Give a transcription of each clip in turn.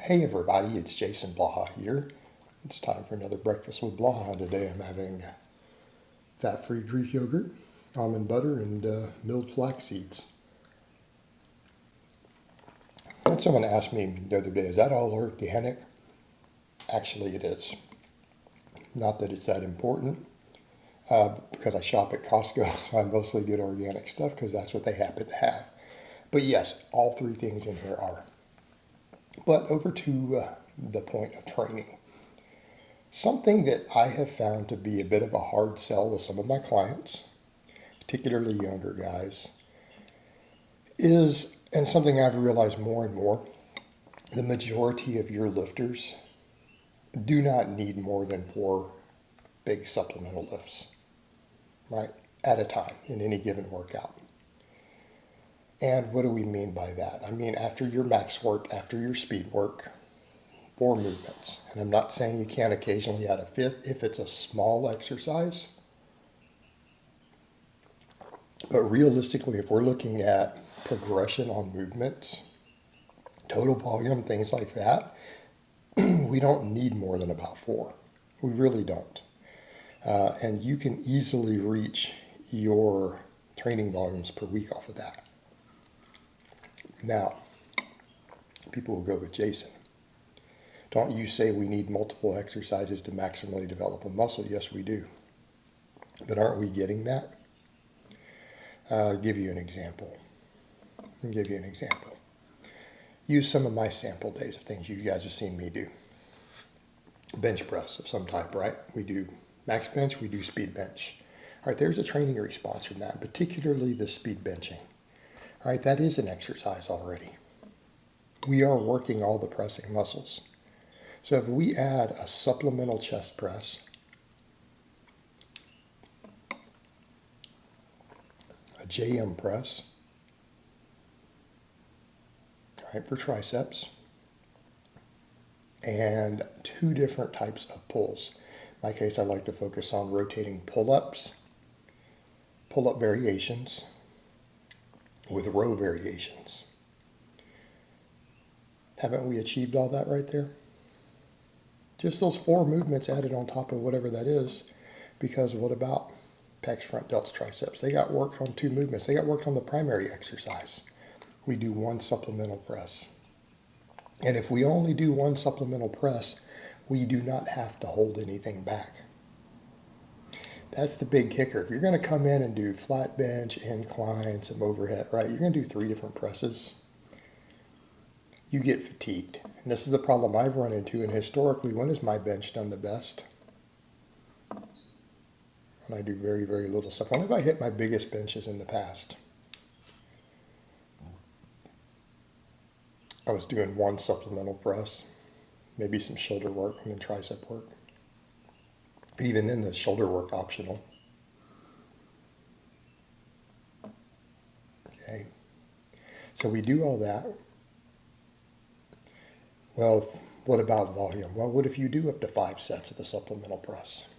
Hey everybody, it's Jason Blaha here. It's time for another breakfast with Blaha. Today I'm having fat-free Greek yogurt, almond butter, and milled flax seeds. I had someone ask me the other day, is that all organic? Actually it is. Not that it's that important, because I shop at Costco, so I mostly get organic stuff because that's what they happen to have. But yes, all three things in here are. But over to the point of training. Something that I have found to be a bit of a hard sell with some of my clients, particularly younger guys, is, and something I've realized more and more, the majority of your lifters do not need more than 4 big supplemental lifts, right, at a time in any given workout. And what do we mean by that? I mean, after your max work, after your speed work, 4 movements. And I'm not saying you can't occasionally add a 5th if it's a small exercise. But realistically, if we're looking at progression on movements, total volume, things like that, we don't need more than about 4. We really don't. And you can easily reach your training volumes per week off of that. Now, people will go with Jason. Don't you say we need multiple exercises to maximally develop a muscle? Yes, we do. But aren't we getting that? I'll give you an example. Use some of my sample days of things you guys have seen me do. Bench press of some type, right? We do max bench, we do speed bench. All right, there's a training response from that, particularly the speed benching. All right, that is an exercise already. We are working all the pressing muscles. So if we add a supplemental chest press, a JM press, all right, for triceps, and 2 different types of pulls. In my case, I like to focus on rotating pull-ups, pull-up variations, with row variations. Haven't we achieved all that right there? Just those 4 movements added on top of whatever that is, because what about pecs, front delts, triceps? They got worked on 2 movements. They got worked on the primary exercise. We do 1 supplemental press. And if we only do 1 supplemental press, we do not have to hold anything back. That's the big kicker. If you're going to come in and do flat bench, incline, some overhead, right, you're going to do 3 different presses, you get fatigued. And this is a problem I've run into, and historically, when has my bench done the best? When I do very, very little stuff. When have I hit my biggest benches in the past? I was doing 1 supplemental press, maybe some shoulder work and then tricep work. Even then, the shoulder work optional. Okay. So we do all that. Well, what about volume? Well, what if you do up to 5 sets of the supplemental press?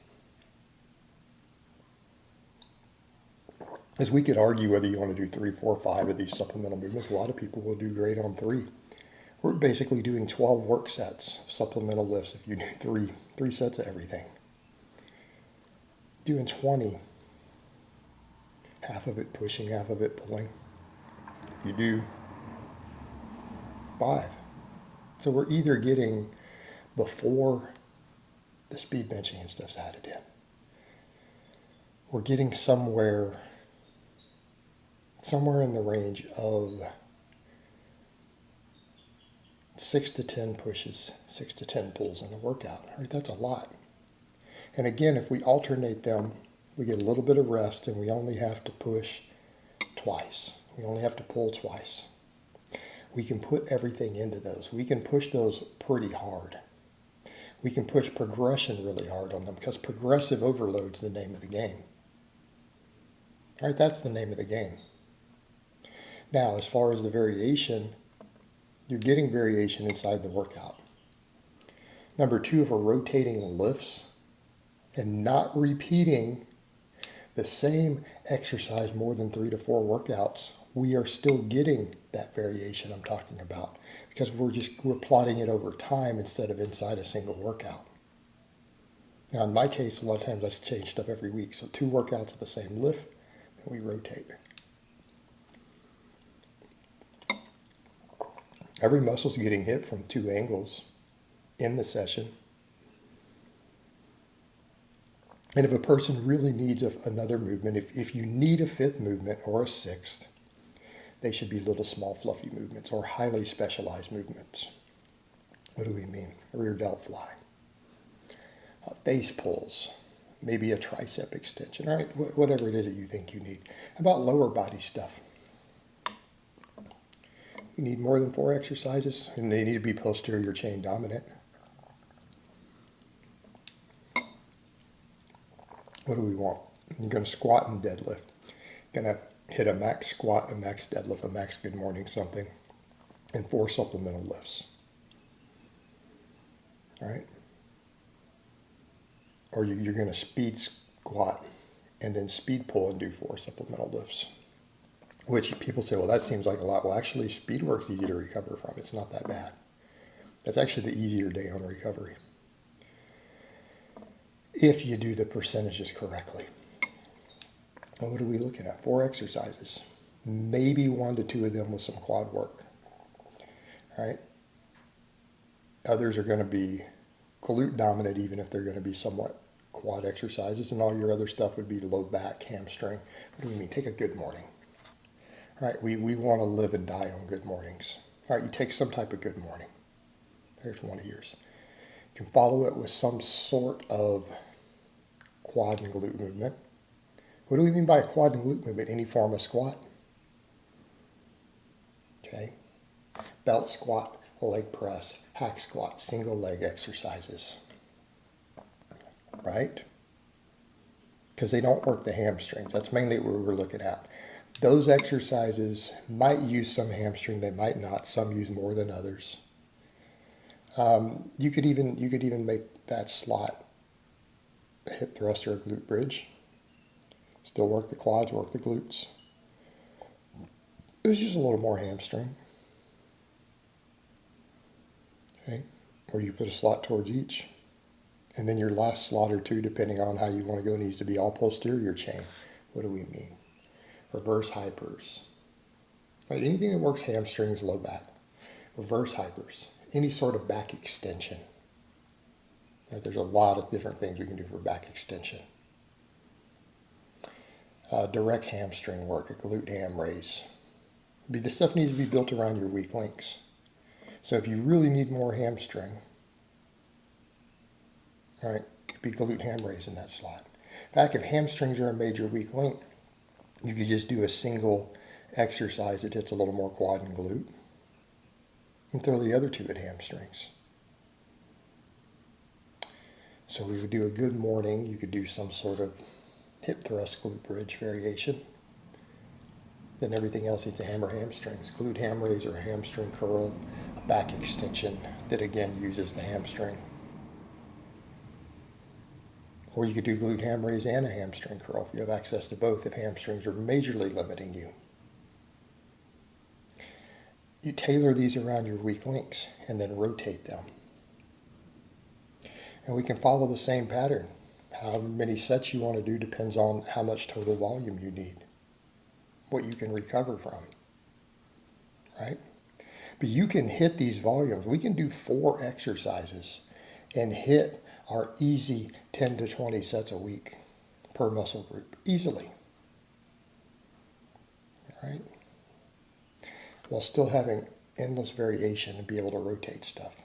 As we could argue whether you want to do 3, 4, 5 of these supplemental movements. A lot of people will do great on 3. We're basically doing 12 work sets of supplemental lifts if you do 3 sets of everything. Doing 20, half of it pushing, half of it pulling. You do 5. So we're either getting before the speed benching and stuff's added in. We're getting somewhere in the range of 6 to 10 pushes, 6 to 10 pulls in a workout. Right? That's a lot. And again, if we alternate them, we get a little bit of rest and we only have to push twice. We only have to pull twice. We can put everything into those. We can push those pretty hard. We can push progression really hard on them because progressive overload's the name of the game. All right, that's the name of the game. Now, as far as the variation, you're getting variation inside the workout. Number 2, if we're rotating lifts and not repeating the same exercise more than 3 to 4 workouts, we are still getting that variation I'm talking about because we're plotting it over time instead of inside a single workout. Now in my case, a lot of times I change stuff every week. So 2 workouts of the same lift, then we rotate. Every muscle's getting hit from 2 angles in the session. And if a person really needs another movement, if you need a 5th movement or a 6th, they should be little small fluffy movements or highly specialized movements. What do we mean? A rear delt fly, face pulls, maybe a tricep extension, right? Whatever it is that you think you need. How about lower body stuff? You need more than 4 exercises, and they need to be posterior chain dominant. What do we want? You're going to squat and deadlift. Going to hit a max squat, a max deadlift, a max good morning something, and 4 supplemental lifts. All right? Or you're going to speed squat and then speed pull and do 4 supplemental lifts. Which people say, well, that seems like a lot. Well, actually, speed work's easy to recover from. It's not that bad. That's actually the easier day on recovery, if you do the percentages correctly. Well, what are we looking at? 4 exercises. Maybe 1 to 2 of them with some quad work. All right? Others are going to be glute dominant, even if they're going to be somewhat quad exercises, and all your other stuff would be low back, hamstring. What do we mean? Take a good morning. All right, we want to live and die on good mornings. All right, you take some type of good morning. There's one of yours. You can follow it with some sort of quad and glute movement. What do we mean by a quad and glute movement? Any form of squat. Okay. Belt squat, leg press, hack squat, single leg exercises. Right? Because they don't work the hamstrings. That's mainly what we're looking at. Those exercises might use some hamstring, they might not. Some use more than others. You could even make that slot a hip thrust or a glute bridge. Still work the quads, work the glutes. It's just a little more hamstring. Okay, or you put a slot towards each, and then your last slot or 2, depending on how you want to go, needs to be all posterior chain. What do we mean? Reverse hypers. Right, anything that works hamstrings, low back. Reverse hypers. Any sort of back extension. Right, there's a lot of different things we can do for back extension. Direct hamstring work, a glute ham raise. This stuff needs to be built around your weak links. So if you really need more hamstring, all right, it'd be glute ham raise in that slot. In fact, if hamstrings are a major weak link, you could just do a single exercise that hits a little more quad and glute, and throw the other 2 at hamstrings. So we would do a good morning. You could do some sort of hip thrust glute bridge variation. Then everything else needs to hammer hamstrings. Glute ham raise or a hamstring curl, a back extension that again uses the hamstring. Or you could do glute ham raise and a hamstring curl if you have access to both, if hamstrings are majorly limiting you. You tailor these around your weak links and then rotate them. And we can follow the same pattern. How many sets you want to do depends on how much total volume you need, what you can recover from, right? But you can hit these volumes. We can do 4 exercises and hit our easy 10 to 20 sets a week per muscle group, easily, all right? While still having endless variation and be able to rotate stuff.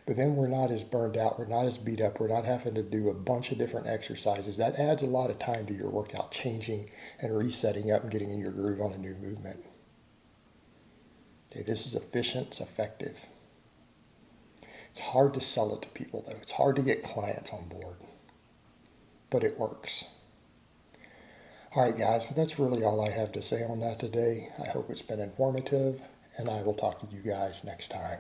But then we're not as burned out, we're not as beat up, we're not having to do a bunch of different exercises. That adds a lot of time to your workout, changing and resetting up and getting in your groove on a new movement. Okay, this is efficient, it's effective. It's hard to sell it to people though. It's hard to get clients on board, but it works. All right, guys, but that's really all I have to say on that today. I hope it's been informative, and I will talk to you guys next time.